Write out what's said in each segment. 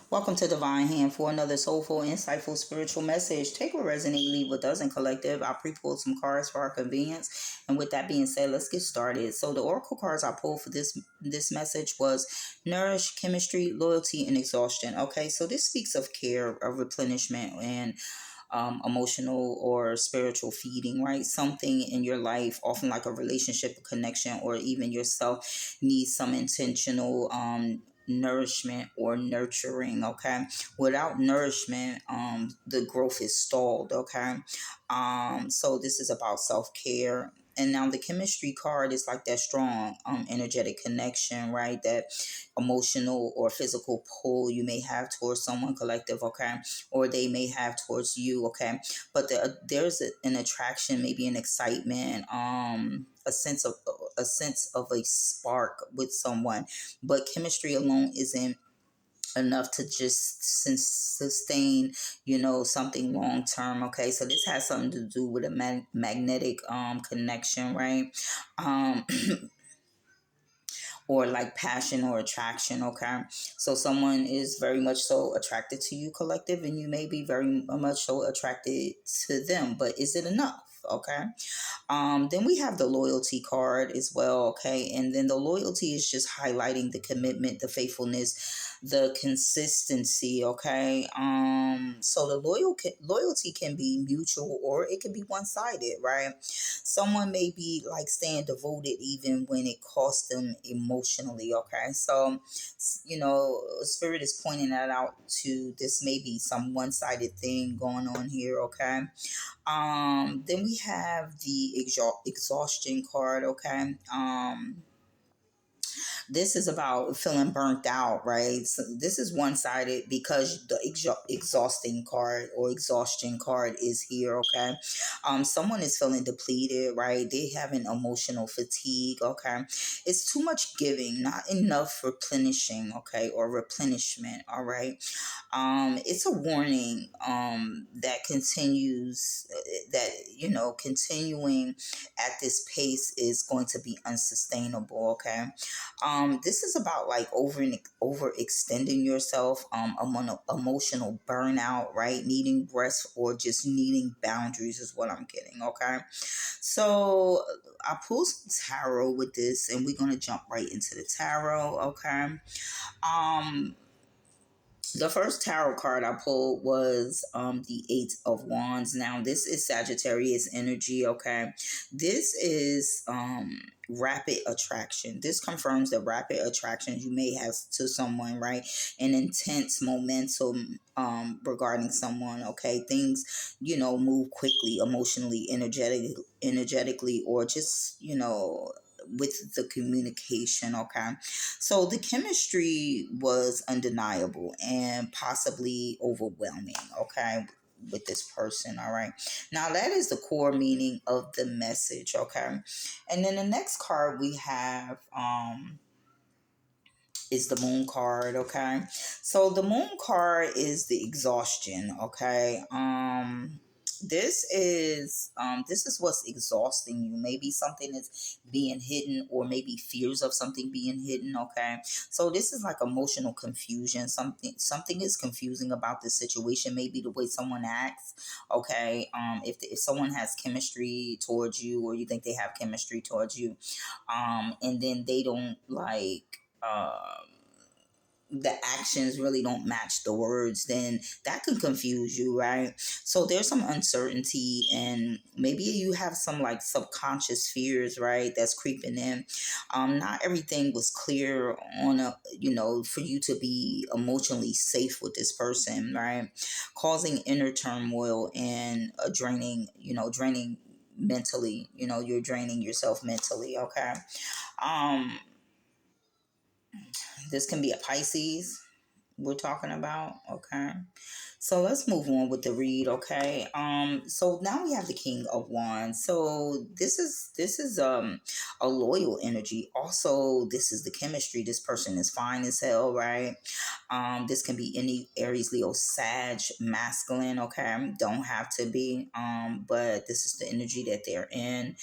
Welcome to Divine Hand for another soulful, insightful, spiritual message. Take what resonates, leave what doesn't. Collective. I pre-pulled some cards for our convenience, and with that being said, let's get started. So the oracle cards I pulled for this message was nourish, chemistry, loyalty, and exhaustion. Okay, so this speaks of care, of replenishment, and emotional or spiritual feeding, right? Something in your life, often like a relationship, a connection, or even yourself, needs some intentional nourishment or nurturing. Okay, without nourishment, the growth is stalled. Okay, so this is about self-care. And now the chemistry card is like that strong energetic connection, right? That emotional or physical pull you may have towards someone, collective. Okay, or they may have towards you. Okay, but there's an attraction, maybe an excitement, a sense of a spark with someone. But chemistry alone isn't enough to just sustain, something long term. Okay, so this has something to do with a magnetic connection, right? um or like passion or attraction. Okay, so someone is very much so attracted to you, collective, and you may be very much so attracted to them, but is it enough? Okay, then we have the loyalty card as well. Okay, and then the loyalty is just highlighting the commitment, the faithfulness, the consistency. Okay, so the loyalty can be mutual or it can be one-sided, right? Someone may be like staying devoted even when it costs them emotionally. Okay, so spirit is pointing that out to this may be some one-sided thing going on here. Okay, then we have the exhaustion card. Okay, this is about feeling burnt out, right? So this is one sided because the exhausting card or exhaustion card is here. Okay, someone is feeling depleted, right? They have an emotional fatigue. Okay, it's too much giving, not enough replenishing. Okay, or replenishment. All right, it's a warning that continues that continuing at this pace is going to be unsustainable. Okay, this is about like overextending yourself, emotional burnout, right? Needing rest or just needing boundaries is what I'm getting. Okay, so I pulled some tarot with this, and we're gonna jump right into the tarot. Okay, um the first tarot card I pulled was the Eight of Wands. Now this is Sagittarius energy. Okay, this is rapid attraction. This confirms the rapid attraction you may have to someone, right? An intense momentum regarding someone. Okay, things move quickly, emotionally, energetically, or just with the communication. Okay, so the chemistry was undeniable and possibly overwhelming. Okay, with this person. All right, now that is the core meaning of the message. Okay, and then the next card we have is the moon card. Okay, so the moon card is the exhaustion. Okay, this is what's exhausting you. Maybe something is being hidden, or maybe fears of something being hidden. Okay, so this is like emotional confusion. Something is confusing about this situation. Maybe the way someone acts. Okay, if someone has chemistry towards you, or you think they have chemistry towards you, and then they don't like the actions really don't match the words, then that could confuse you, right? So there's some uncertainty, and maybe you have some like subconscious fears, right? That's creeping in. Not everything was clear on a for you to be emotionally safe with this person, right? Causing inner turmoil and draining mentally. You're draining yourself mentally. Okay, um this can be a Pisces we're talking about. Okay, so let's move on with the read. Okay, so now we have the King of Wands. So this is a loyal energy. Also, this is the chemistry. This person is fine as hell, right? This can be any Aries, Leo, Sag, masculine. Okay, don't have to be. But this is the energy that they're in.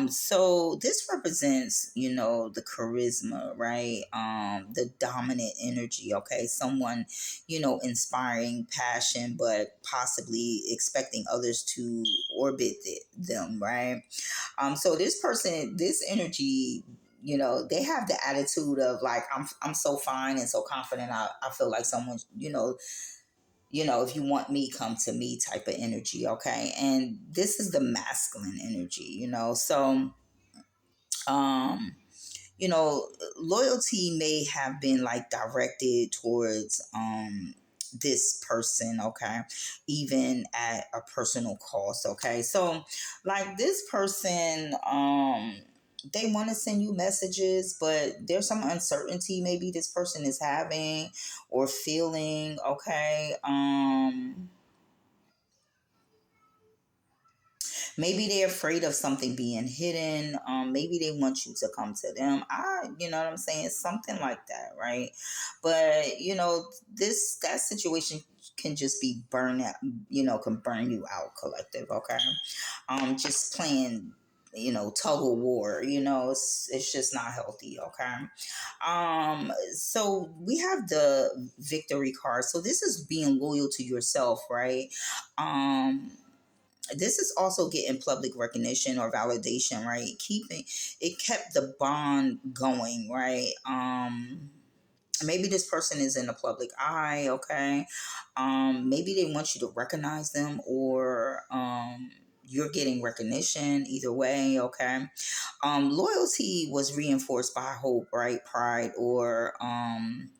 So this represents, the charisma, right? The dominant energy. Okay, okay? Someone, inspiring passion, but possibly expecting others to orbit them, right? So this person, this energy, they have the attitude of like, I'm so fine and so confident. I feel like someone, if you want me, come to me type of energy, okay? And this is the masculine energy, so um you know, loyalty may have been like directed towards this person, okay, even at a personal cost, okay. So like this person, they want to send you messages, but there's some uncertainty maybe this person is having or feeling, okay. Maybe they're afraid of something being hidden. Maybe they want you to come to them. You know what I'm saying? Something like that, right? But that situation can just be burn out. Can burn you out, collective. Okay, just playing. Tug of war. It's just not healthy. Okay. So we have the victory card. So this is being loyal to yourself, right? This is also getting public recognition or validation, right? Keeping it kept the bond going, right? Maybe this person is in the public eye, okay? Maybe they want you to recognize them, or you're getting recognition, either way, okay? Loyalty was reinforced by hope, right? Pride, or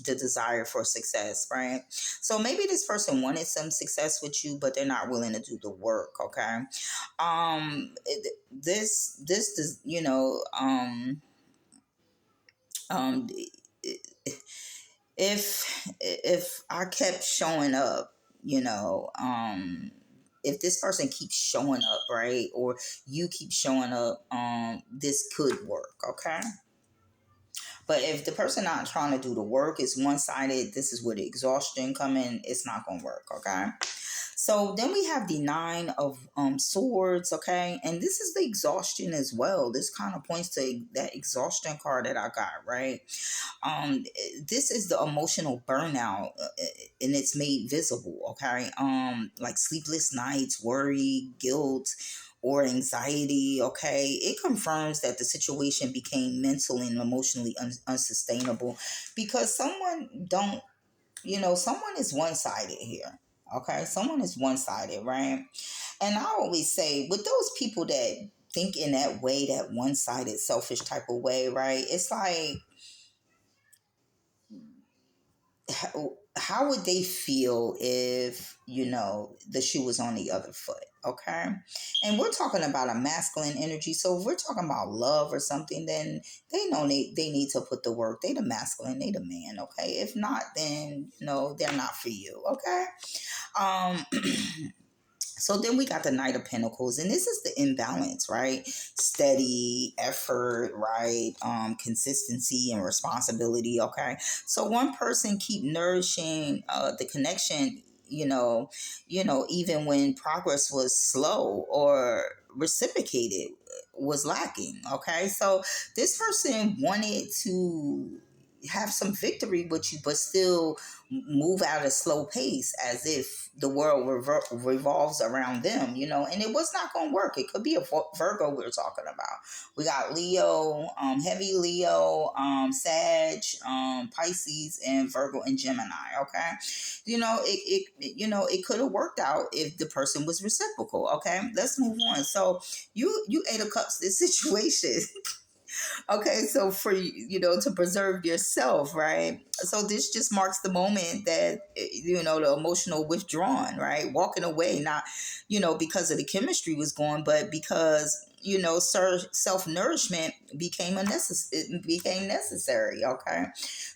the desire for success, right? So maybe this person wanted some success with you, but they're not willing to do the work, okay? This does, um, if I kept showing up, if this person keeps showing up, right, or you keep showing up, this could work, okay? But if the person not trying to do the work, is one sided, this is where the exhaustion come in. It's not gonna work, okay? So then we have the nine of swords, okay, and this is the exhaustion as well. This kind of points to that exhaustion card that I got, right? um this is the emotional burnout, and it's made visible, okay? Like sleepless nights, worry, guilt, or anxiety, okay? It confirms that the situation became mentally and emotionally unsustainable, because someone is one-sided here, okay? Someone is one-sided, right? And I always say, with those people that think in that way, that one-sided selfish type of way, right? It's like, how would they feel if the shoe was on the other foot, okay? And we're talking about a masculine energy, so if we're talking about love or something, then they know they need to put the work. They the masculine, they the man, okay? If not, then they're not for you, okay? um So then we got the Knight of Pentacles, and this is the imbalance, right? Steady effort, right? Consistency and responsibility. Okay, so one person keep nourishing the connection, even when progress was slow or reciprocated was lacking. Okay, so this person wanted to have some victory with you, but still move at a slow pace as if the world revolves around them, and it was not going to work. It could be a Virgo we're talking about. We got Leo, heavy Leo, Sag, Pisces, and Virgo and Gemini. Okay, it could have worked out if the person was reciprocal. Okay, let's move on. So you Eight of Cups, this situation. Okay, so for to preserve yourself, right? So this just marks the moment that the emotional withdrawn, right? Walking away, not because of the chemistry was gone, but because self nourishment became it became necessary. Okay,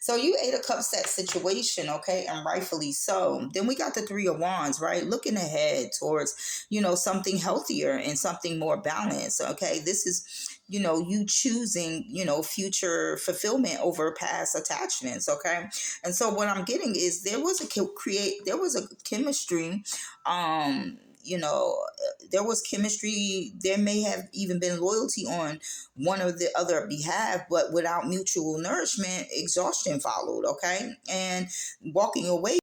so you Eight of Cups that situation, okay, and rightfully so. Then we got the Three of Wands, right? Looking ahead towards something healthier and something more balanced. Okay, this is you choosing future fulfillment over past attachments, okay? And so what I'm getting is there was a chemistry, um you know there was chemistry. There may have even been loyalty on one or the other behalf, but without mutual nourishment, exhaustion followed. Okay, and walking away